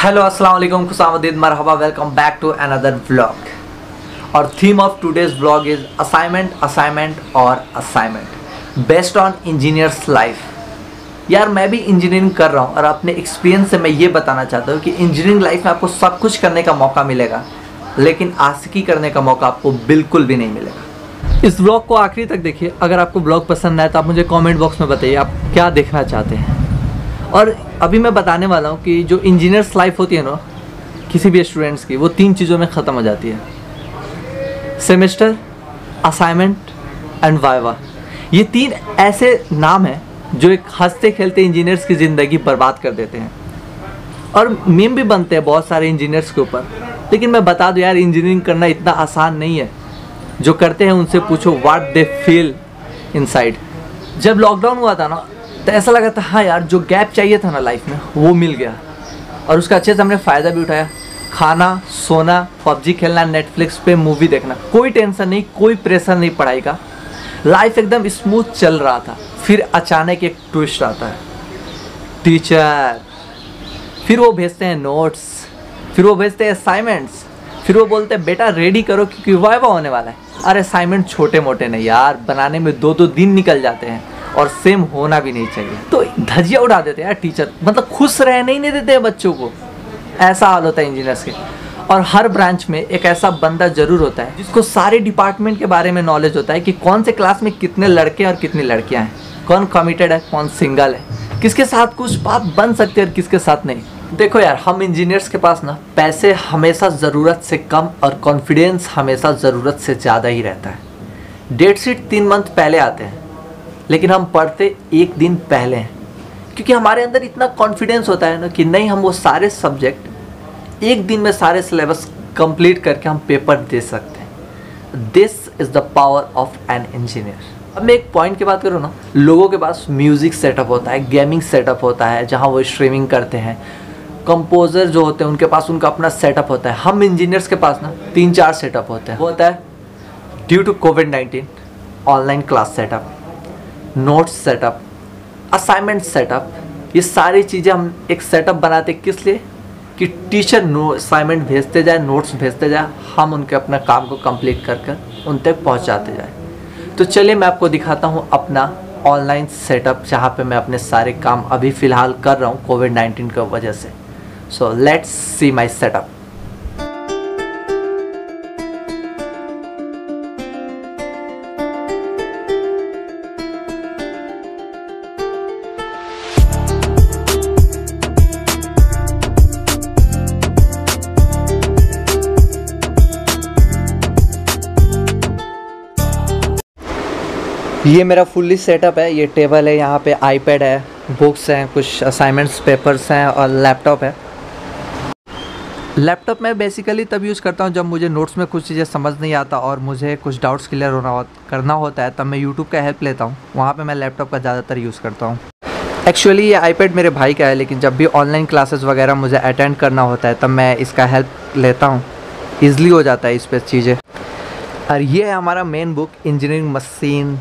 Hello अस्सलाम वालेकुम, खुशामदीद, मरहबा, welcome back to another vlog. और theme of today's vlog is assignment, assignment और assignment based on engineers life. यार मैं भी इंजीनियरिंग कर रहा हूँ और अपने एक्सपीरियंस से मैं ये बताना चाहता हूँ कि इंजीनियरिंग लाइफ में आपको सब कुछ करने का मौका मिलेगा, लेकिन आशिकी करने का मौका आपको बिल्कुल भी नहीं मिलेगा। इस व्लॉग को आखिरी तक देखिए। अगर आपको व्लॉग पसंद आए तो आप मुझे कमेंट बॉक्स में बताइए आप क्या देखना चाहते हैं। और अभी मैं बताने वाला हूँ कि जो इंजीनियर्स लाइफ होती है ना किसी भी स्टूडेंट्स की, वो 3 चीज़ों में ख़त्म हो जाती है: सेमेस्टर, असाइनमेंट एंड वाइवा। ये 3 ऐसे नाम हैं जो एक हंसते खेलते इंजीनियर्स की ज़िंदगी बर्बाद कर देते हैं। और मीम भी बनते हैं बहुत सारे इंजीनियर्स के ऊपर। लेकिन मैं बता दूं यार, इंजीनियरिंग करना इतना आसान नहीं है। जो करते हैं उनसे पूछो व्हाट दे फील इनसाइड। जब लॉकडाउन हुआ था ना तो ऐसा लगा था हाँ यार, जो गैप चाहिए था ना लाइफ में वो मिल गया, और उसका अच्छे से हमने फ़ायदा भी उठाया। खाना, सोना, पबजी खेलना, नेटफ्लिक्स पे मूवी देखना, कोई टेंशन नहीं, कोई प्रेशर नहीं पढ़ाई का। लाइफ एकदम स्मूथ चल रहा था। फिर अचानक एक ट्विस्ट आता है, टीचर। फिर वो भेजते हैं नोट्स, फिर वो भेजते हैं असाइनमेंट्स, फिर वो बोलते हैं बेटा रेडी करो क्योंकि वाइवा होने वाला है। अरे असाइनमेंट छोटे मोटे नहीं यार, बनाने में 2-2 दिन निकल जाते हैं और सेम होना भी नहीं चाहिए। तो धजिया उड़ा देते हैं यार टीचर, मतलब खुश रहने ही नहीं देते हैं बच्चों को। ऐसा हाल होता है इंजीनियर्स के। और हर ब्रांच में एक ऐसा बंदा जरूर होता है जिसको सारे डिपार्टमेंट के बारे में नॉलेज होता है कि कौन से क्लास में कितने लड़के और कितनी लड़कियां हैं, कौन कमिटेड है, कौन सिंगल है, किसके साथ कुछ बात बन सकती है और किसके साथ नहीं। देखो यार, हम इंजीनियर्स के पास ना पैसे हमेशा ज़रूरत से कम और कॉन्फिडेंस हमेशा ज़रूरत से ज़्यादा ही रहता है। डेट शीट 3 मंथ पहले आते हैं, लेकिन हम पढ़ते 1 दिन पहले हैं, क्योंकि हमारे अंदर इतना कॉन्फिडेंस होता है ना कि नहीं, हम वो सारे सब्जेक्ट 1 दिन में सारे सिलेबस कंप्लीट करके हम पेपर दे सकते हैं। This is the power of an engineer. अब मैं एक पॉइंट की बात करूँ ना, लोगों के पास म्यूज़िक सेटअप होता है, गेमिंग सेटअप होता है जहाँ वो स्ट्रीमिंग करते हैं, कंपोजर जो होते हैं उनके पास उनका अपना सेटअप होता है। हम इंजीनियर्स के पास ना 3-4 सेटअप होते हैं। वो होता है ड्यू टू कोविड-19 online class setup, notes setup, assignment setup. ये सारी चीज़ें हम एक सेटअप बनाते किस लिए कि टीचर असाइनमेंट भेजते जाए, नोट्स भेजते जाए, हम उनके अपना काम को कंप्लीट कर कर उन तक पहुंचाते जाए। तो चलिए मैं आपको दिखाता हूं अपना ऑनलाइन सेटअप जहां पे मैं अपने सारे काम अभी फ़िलहाल कर रहा हूं कोविड-19 की वजह से। So let's see my setup. ये मेरा फुल्ली सेटअप है। ये टेबल है, यहाँ पे आईपैड है, बुक्स हैं, कुछ असाइनमेंट्स पेपर्स हैं और लैपटॉप है। लैपटॉप मैं बेसिकली तब यूज़ करता हूँ जब मुझे नोट्स में कुछ चीज़ें समझ नहीं आता और मुझे कुछ डाउट्स क्लियर करना होता है, तब मैं यूट्यूब का हेल्प लेता हूँ। वहाँ पे मैं लैपटॉप का ज़्यादातर यूज़ करता हूँ। एक्चुअली ये आईपैड मेरे भाई का है, लेकिन जब भी ऑनलाइन क्लासेस वगैरह मुझे अटेंड करना होता है तब मैं इसका हेल्प लेता हूँ। ईज़िली हो जाता है इस पर चीज़ें। और ये है हमारा मेन बुक, इंजीनियरिंग मशीन,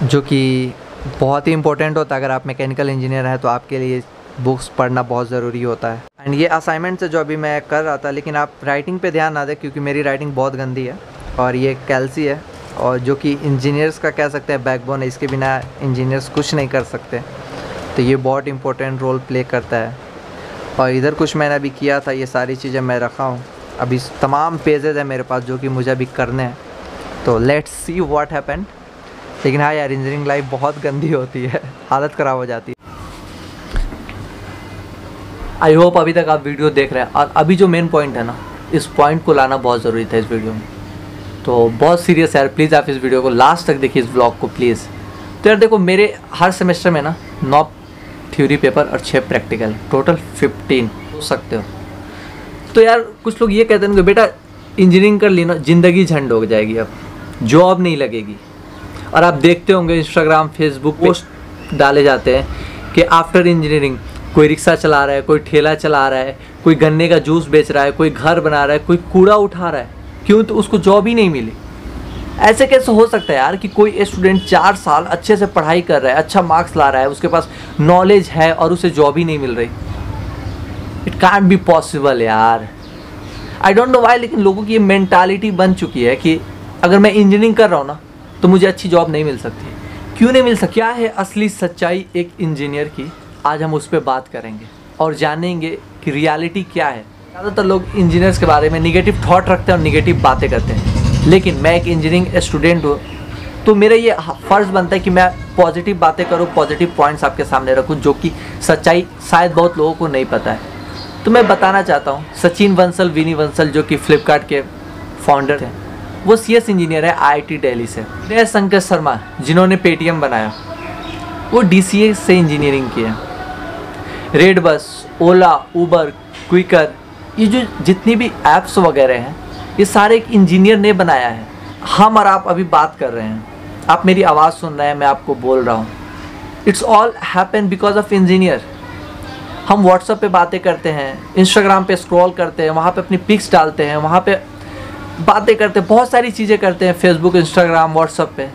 जो कि बहुत ही इंपॉर्टेंट होता है। अगर आप मैकेनिकल इंजीनियर हैं तो आपके लिए बुक्स पढ़ना बहुत ज़रूरी होता है। एंड ये असाइनमेंट से जो अभी मैं कर रहा था, लेकिन आप राइटिंग पे ध्यान ना दें क्योंकि मेरी राइटिंग बहुत गंदी है। और ये कैल्सी है, और जो कि इंजीनियर्स का कह सकते हैं बैकबोन है, इसके बिना इंजीनियर्स कुछ नहीं कर सकते। तो ये बहुत इंपॉर्टेंट रोल प्ले करता है। और इधर कुछ मैंने अभी किया था, ये सारी चीज़ें मैं रखा हूँ। अभी तमाम पेजेज़ हैं मेरे पास जो कि मुझे अभी करने हैं। तो लेट्स सी व्हाट हैपेंड। लेकिन हाँ यार, इंजीनियरिंग लाइफ बहुत गंदी होती है, हालत ख़राब हो जाती है। आई होप अभी तक आप वीडियो देख रहे हैं। और अभी जो मेन पॉइंट है ना, इस पॉइंट को लाना बहुत ज़रूरी था इस वीडियो में। तो बहुत सीरियस है यार, प्लीज़ आप इस वीडियो को लास्ट तक देखिए, इस ब्लॉग को प्लीज़। तो यार देखो, मेरे हर सेमेस्टर में ना 9 थ्योरी पेपर और 6 प्रैक्टिकल, टोटल 15 हो सकते हो। तो यार कुछ लोग ये कहते हैं कि बेटा इंजीनियरिंग कर ली ना, ज़िंदगी झंड हो जाएगी, अब जॉब नहीं लगेगी। और आप देखते होंगे इंस्टाग्राम, फेसबुक पोस्ट डाले जाते हैं कि आफ्टर इंजीनियरिंग कोई रिक्शा चला रहा है, कोई ठेला चला रहा है, कोई गन्ने का जूस बेच रहा है, कोई घर बना रहा है, कोई कूड़ा उठा रहा है। क्यों? तो उसको जॉब ही नहीं मिली। ऐसे कैसे हो सकता है यार कि कोई स्टूडेंट 4 साल अच्छे से पढ़ाई कर रहा है, अच्छा मार्क्स ला रहा है, उसके पास नॉलेज है और उसे जॉब ही नहीं मिल रही। इट कांट बी पॉसिबल यार। आई डोंट नो वाई, लेकिन लोगों की ये मेंटालिटी बन चुकी है कि अगर मैं इंजीनियरिंग कर रहा हूँ ना तो मुझे अच्छी जॉब नहीं मिल सकती। क्यों नहीं मिल सकती? क्या है असली सच्चाई एक इंजीनियर की? आज हम उस पर बात करेंगे और जानेंगे कि रियलिटी क्या है। ज़्यादातर लोग इंजीनियर्स के बारे में निगेटिव थॉट रखते हैं और निगेटिव बातें करते हैं, लेकिन मैं एक इंजीनियरिंग स्टूडेंट हूँ तो मेरा ये फ़र्ज़ बनता है कि मैं पॉजिटिव बातें करूँ, पॉजिटिव पॉइंट्स आपके सामने रखूँ, जो कि सच्चाई शायद बहुत लोगों को नहीं पता है। तो मैं बताना चाहता हूँ, सचिन बंसल, विनी बंसल जो कि फ्लिपकार्ट के फाउंडर थे, वो CS इंजीनियर है IIT दिल्ली से। विनय शंकर शर्मा जिन्होंने पेटीएम बनाया, वो DCA से इंजीनियरिंग किया। रेड बस, ओला, उबर, क्विकर, ये जो जितनी भी ऐप्स वगैरह हैं, ये सारे एक इंजीनियर ने बनाया है। हम और आप अभी बात कर रहे हैं, आप मेरी आवाज़ सुन रहे हैं, मैं आपको बोल रहा हूँ। It's all happen because of engineer. हम व्हाट्सएप पे बातें करते हैं, इंस्टाग्राम पे स्क्रॉल करते हैं, वहाँ पे अपनी पिक्स डालते हैं, वहाँ पे बातें करते हैं, बहुत सारी चीज़ें करते हैं, फेसबुक, इंस्टाग्राम, व्हाट्सएप पे।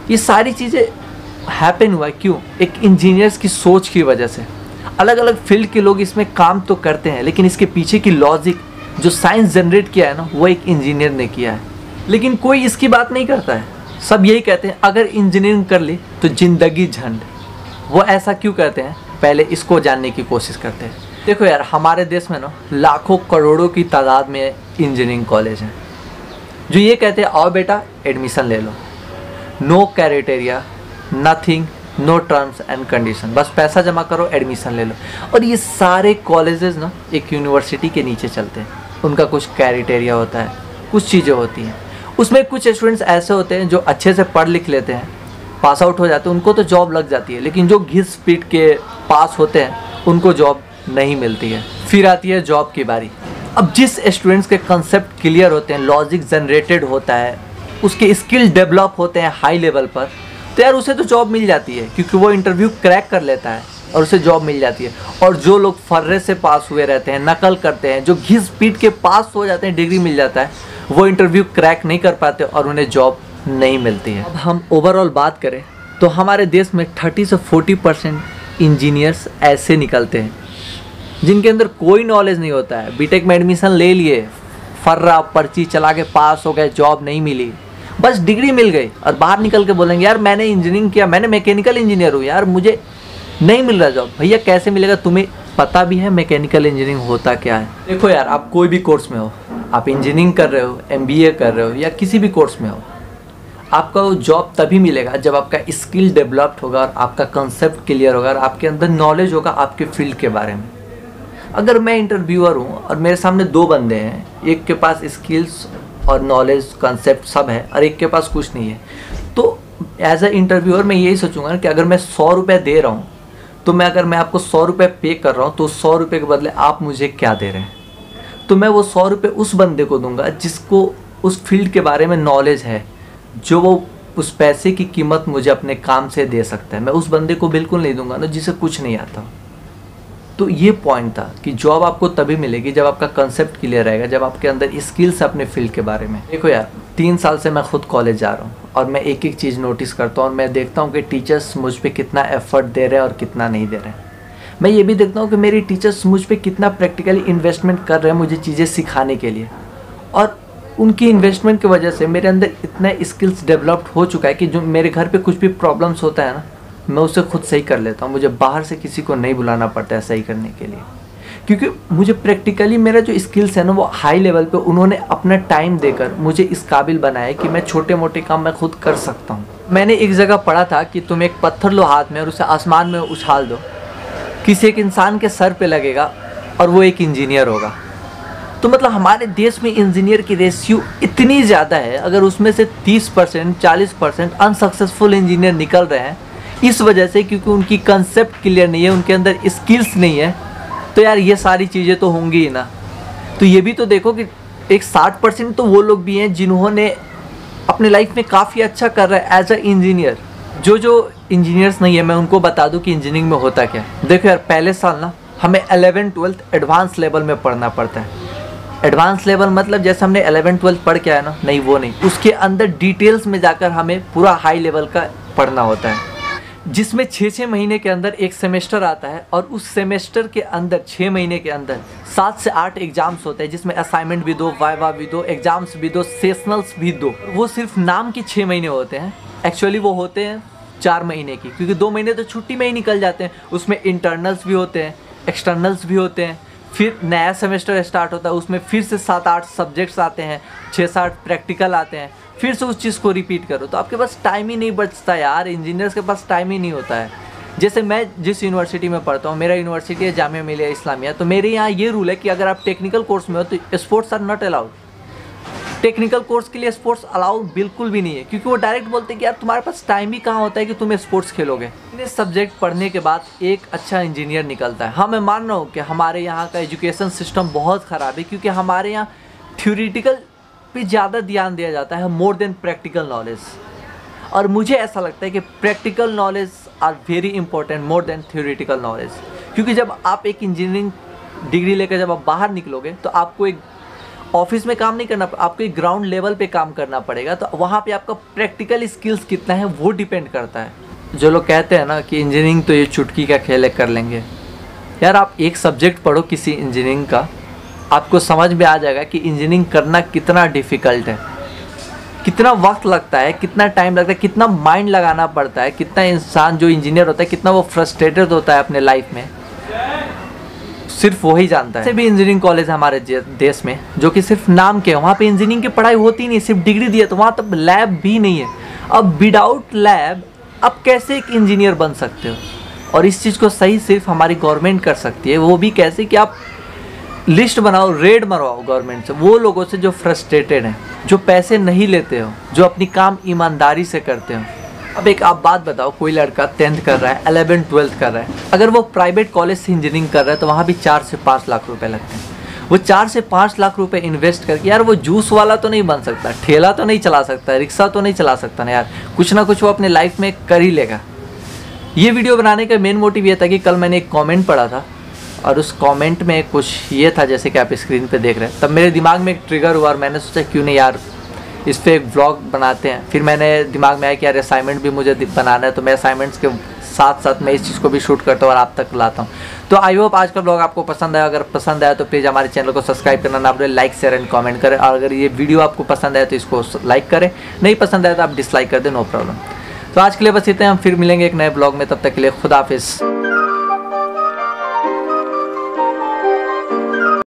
ये सारी चीज़ें हैपन हुआ क्यों? एक इंजीनियर्स की सोच की वजह से। अलग अलग फील्ड के लोग इसमें काम तो करते हैं, लेकिन इसके पीछे की लॉजिक जो साइंस जनरेट किया है ना, वो एक इंजीनियर ने किया है। लेकिन कोई इसकी बात नहीं करता है। सब यही कहते हैं अगर इंजीनियरिंग कर ली तो ज़िंदगी झंड। वो ऐसा क्यों कहते हैं, पहले इसको जानने की कोशिश करते हैं। देखो यार, हमारे देश में ना लाखों करोड़ों की तादाद में इंजीनियरिंग कॉलेज हैं जो ये कहते हैं आओ बेटा एडमिशन ले लो, no criteria, nothing, no terms and condition, बस पैसा जमा करो, एडमिशन ले लो। और ये सारे कॉलेजेस ना एक यूनिवर्सिटी के नीचे चलते हैं। उनका कुछ क्राइटेरिया होता है, कुछ चीज़ें होती हैं। उसमें कुछ स्टूडेंट्स ऐसे होते हैं जो अच्छे से पढ़ लिख लेते हैं, पास आउट हो जाते हैं, उनको तो जॉब लग जाती है। लेकिन जो घिस पीट के पास होते हैं उनको जॉब नहीं मिलती है। फिर आती है जॉब की बारी। अब जिस स्टूडेंट्स के कंसेप्ट क्लियर होते हैं, लॉजिक जनरेटेड होता है, उसके स्किल डेवलप होते हैं हाई लेवल पर, तो यार उसे तो जॉब मिल जाती है, क्योंकि वो इंटरव्यू क्रैक कर लेता है और उसे जॉब मिल जाती है। और जो लोग फर्रे से पास हुए रहते हैं, नकल करते हैं, जो घिस पीट के पास हो जाते हैं, डिग्री मिल जाता है, वो इंटरव्यू क्रैक नहीं कर पाते और उन्हें जॉब नहीं मिलती है। अब हम ओवरऑल बात करें तो हमारे देश में 30 से 40% इंजीनियर्स ऐसे निकलते हैं जिनके अंदर कोई नॉलेज नहीं होता है। बीटेक में एडमिशन ले लिए, फर्रा पर्ची चला के पास हो गए, जॉब नहीं मिली, बस डिग्री मिल गई और बाहर निकल के बोलेंगे यार मैंने इंजीनियरिंग किया, मैंने मैकेनिकल इंजीनियर हूँ, यार मुझे नहीं मिल रहा जॉब। भैया कैसे मिलेगा? तुम्हें पता भी है मैकेनिकल इंजीनियरिंग होता क्या है? देखो यार, आप कोई भी कोर्स में हो, आप इंजीनियरिंग कर रहे हो, MBA कर रहे हो या किसी भी कोर्स में हो, आपका वो जॉब तभी मिलेगा जब आपका स्किल डेवलप्ड होगा और आपका कंसेप्ट क्लियर होगा और आपके अंदर नॉलेज होगा आपके फील्ड के बारे में। अगर मैं इंटरव्यूअर हूँ और मेरे सामने दो बंदे हैं, एक के पास स्किल्स और नॉलेज, कंसेप्ट सब है और एक के पास कुछ नहीं है, तो एज अ इंटरव्यूअर मैं यही सोचूंगा कि अगर मैं 100 रुपये दे रहा हूँ तो अगर मैं आपको 100 रुपये पे कर रहा हूँ तो 100 रुपये के बदले आप मुझे क्या दे रहे हैं? तो मैं वो 100 रुपये उस बंदे को दूंगा जिसको उस फील्ड के बारे में नॉलेज है, जो वो उस पैसे की कीमत मुझे अपने काम से दे सकता है। मैं उस बंदे को बिल्कुल नहीं दूंगा ना जिसे कुछ नहीं आता। तो ये पॉइंट था कि जॉब आपको तभी मिलेगी जब आपका कंसेप्ट क्लियर रहेगा, जब आपके अंदर स्किल्स है अपने फील्ड के बारे में। देखो यार, 3 साल से मैं खुद कॉलेज जा रहा हूँ और मैं एक एक चीज़ नोटिस करता हूँ और मैं देखता हूँ कि टीचर्स मुझ पर कितना एफर्ट दे रहे हैं और कितना नहीं दे रहे हैं। मैं ये भी देखता हूँ कि मेरी टीचर्स मुझ पर कितना प्रैक्टिकली इन्वेस्टमेंट कर रहे हैं मुझे चीज़ें सिखाने के लिए, और उनकी इन्वेस्टमेंट की वजह से मेरे अंदर इतना स्किल्स डेवलप्ड हो चुका है कि जो मेरे घर पे कुछ भी प्रॉब्लम्स होता है ना, मैं उसे खुद सही कर लेता हूँ। मुझे बाहर से किसी को नहीं बुलाना पड़ता है सही करने के लिए, क्योंकि मुझे प्रैक्टिकली मेरा जो स्किल्स है ना वो हाई लेवल पे उन्होंने अपना टाइम देकर मुझे इस काबिल बनाया कि मैं छोटे मोटे काम मैं खुद कर सकता हूँ। मैंने एक जगह पढ़ा था कि तुम एक पत्थर लो हाथ में और उसे आसमान में उछाल दो, किसी एक इंसान के सर पे लगेगा और वो एक इंजीनियर होगा। तो मतलब हमारे देश में इंजीनियर की रेशियो इतनी ज़्यादा है, अगर उसमें से 30% 40% अनसक्सेसफुल इंजीनियर निकल रहे हैं इस वजह से क्योंकि उनकी कंसेप्ट क्लियर नहीं है, उनके अंदर स्किल्स नहीं है, तो यार ये सारी चीज़ें तो होंगी ही ना। तो ये भी तो देखो कि एक 60% तो वो लोग भी हैं जिन्होंने अपने लाइफ में काफ़ी अच्छा कर रहा है एज अ इंजीनियर। जो इंजीनियर्स नहीं है मैं उनको बता दूं कि इंजीनियरिंग में होता क्या है। देखो यार, पहले साल ना हमें 11th-12th एडवांस लेवल में पढ़ना पड़ता है। एडवांस लेवल मतलब जैसे हमने 11th-12th पढ़ के आया ना, नहीं वो नहीं, उसके अंदर डिटेल्स में जाकर हमें पूरा हाई लेवल का पढ़ना होता है। जिसमें 6-6 महीने के अंदर एक सेमेस्टर आता है और उस सेमेस्टर के अंदर 6 महीने के अंदर 7 से 8 एग्जाम्स होते हैं, जिसमें असाइनमेंट भी दो, वाइवा भी दो, एग्जाम्स भी दो, सेशनल्स भी दो। वो सिर्फ नाम के 6 महीने होते हैं, एक्चुअली वो होते हैं 4 महीने की, क्योंकि 2 महीने तो छुट्टी में ही निकल जाते हैं। उसमें इंटरनल्स भी होते हैं, एक्सटर्नल्स भी होते हैं, फिर नया सेमेस्टर स्टार्ट होता है, उसमें फिर से 7-8 सब्जेक्ट्स आते हैं, 6-7 प्रैक्टिकल आते हैं, फिर से उस चीज़ को रिपीट करो। तो आपके पास टाइम ही नहीं बचता यार, इंजीनियर्स के पास टाइम ही नहीं होता है। जैसे मैं जिस यूनिवर्सिटी में पढ़ता हूँ, मेरा यूनिवर्सिटी है जामिया मिलिया इस्लामिया, तो मेरे यहाँ ये रूल है कि अगर आप टेक्निकल कोर्स में हो तो sports are not allowed. Technical course के लिए स्पोर्ट्स अलाउड बिल्कुल भी नहीं है, क्योंकि वो डायरेक्ट बोलते हैं कि यार तुम्हारे पास टाइम ही कहाँ होता है कि तुम स्पोर्ट्स खेलोगे। इतने सब्जेक्ट पढ़ने के बाद एक अच्छा इंजीनियर निकलता है। हाँ, मैं मान रहा हूँ कि हमारे यहाँ का एजुकेशन सिस्टम बहुत ख़राब है, क्योंकि हमारे यहाँ थ्योरेटिकल पे ज़्यादा ध्यान दिया जाता है मोर देन प्रैक्टिकल नॉलेज। और मुझे ऐसा लगता है कि practical knowledge are very important more than theoretical knowledge, क्योंकि जब आप एक इंजीनियरिंग डिग्री लेकर जब आप बाहर निकलोगे तो आपको एक ऑफिस में काम नहीं करना, आपको एक ग्राउंड लेवल पे काम करना पड़ेगा। तो वहाँ पे आपका प्रैक्टिकल स्किल्स कितना है वो डिपेंड करता है। जो लोग कहते हैं ना कि इंजीनियरिंग तो ये चुटकी का खेल है, कर लेंगे, यार आप एक सब्जेक्ट पढ़ो किसी इंजीनियरिंग का, आपको समझ में आ जाएगा कि इंजीनियरिंग करना कितना डिफ़िकल्ट है, कितना वक्त लगता है, कितना टाइम लगता है, कितना माइंड लगाना पड़ता है, कितना इंसान जो इंजीनियर होता है कितना वो फ्रस्ट्रेटेड होता है अपने लाइफ में, सिर्फ वही जानता है। ऐसे भी इंजीनियरिंग कॉलेज है हमारे देश में जो कि सिर्फ नाम के हैं, वहाँ पे इंजीनियरिंग की पढ़ाई होती नहीं, सिर्फ डिग्री दी है, तो वहाँ तब लैब भी नहीं है। अब विदाउट लैब आप कैसे एक इंजीनियर बन सकते हो? और इस चीज़ को सही सिर्फ हमारी गवर्नमेंट कर सकती है। वो भी कैसे कि आप लिस्ट बनाओ, रेड मरवाओ गवर्नमेंट से, वो लोगों से जो फ्रस्ट्रेटेड हैं, जो पैसे नहीं लेते हो, जो अपनी काम ईमानदारी से करते हो। अब एक आप बात बताओ, कोई लड़का 10th कर रहा है, 11th 12th कर रहा है, अगर वो प्राइवेट कॉलेज से इंजीनियरिंग कर रहा है तो वहाँ भी 4 से 5 लाख रुपए लगते हैं। वो 4 से 5 लाख रुपए इन्वेस्ट करके, यार वो जूस वाला तो नहीं बन सकता, ठेला तो नहीं चला सकता, रिक्शा तो नहीं चला सकता ना यार, कुछ ना कुछ वो अपने लाइफ में कर ही लेगा। ये वीडियो बनाने का मेन मोटिव ये था कि कल मैंने एक कॉमेंट पढ़ा था और उस कमेंट में कुछ ये था जैसे कि आप स्क्रीन पे देख रहे हैं। तब मेरे दिमाग में एक ट्रिगर हुआ और मैंने सोचा क्यों नहीं यार इस पर एक व्लॉग बनाते हैं। फिर मैंने दिमाग में आया कि यार असाइनमेंट भी मुझे बनाना है, तो मैं असाइनमेंट्स के साथ साथ मैं इस चीज़ को भी शूट करता हूँ और आप तक लाता हूँ। तो आई होप आज का व्लॉग आपको पसंद आया। अगर पसंद आया तो प्लीज़ हमारे चैनल को सब्सक्राइब करना ना भूलें, लाइक शेयर एंड कमेंट करें। और अगर ये वीडियो आपको पसंद आया तो इसको लाइक करें, नहीं पसंद आया तो आप डिसलाइक कर दें, नो प्रॉब्लम। तो आज के लिए बस इतना, हम फिर मिलेंगे एक नए ब्लॉग में, तब तक के लिए खुदा हाफिज़।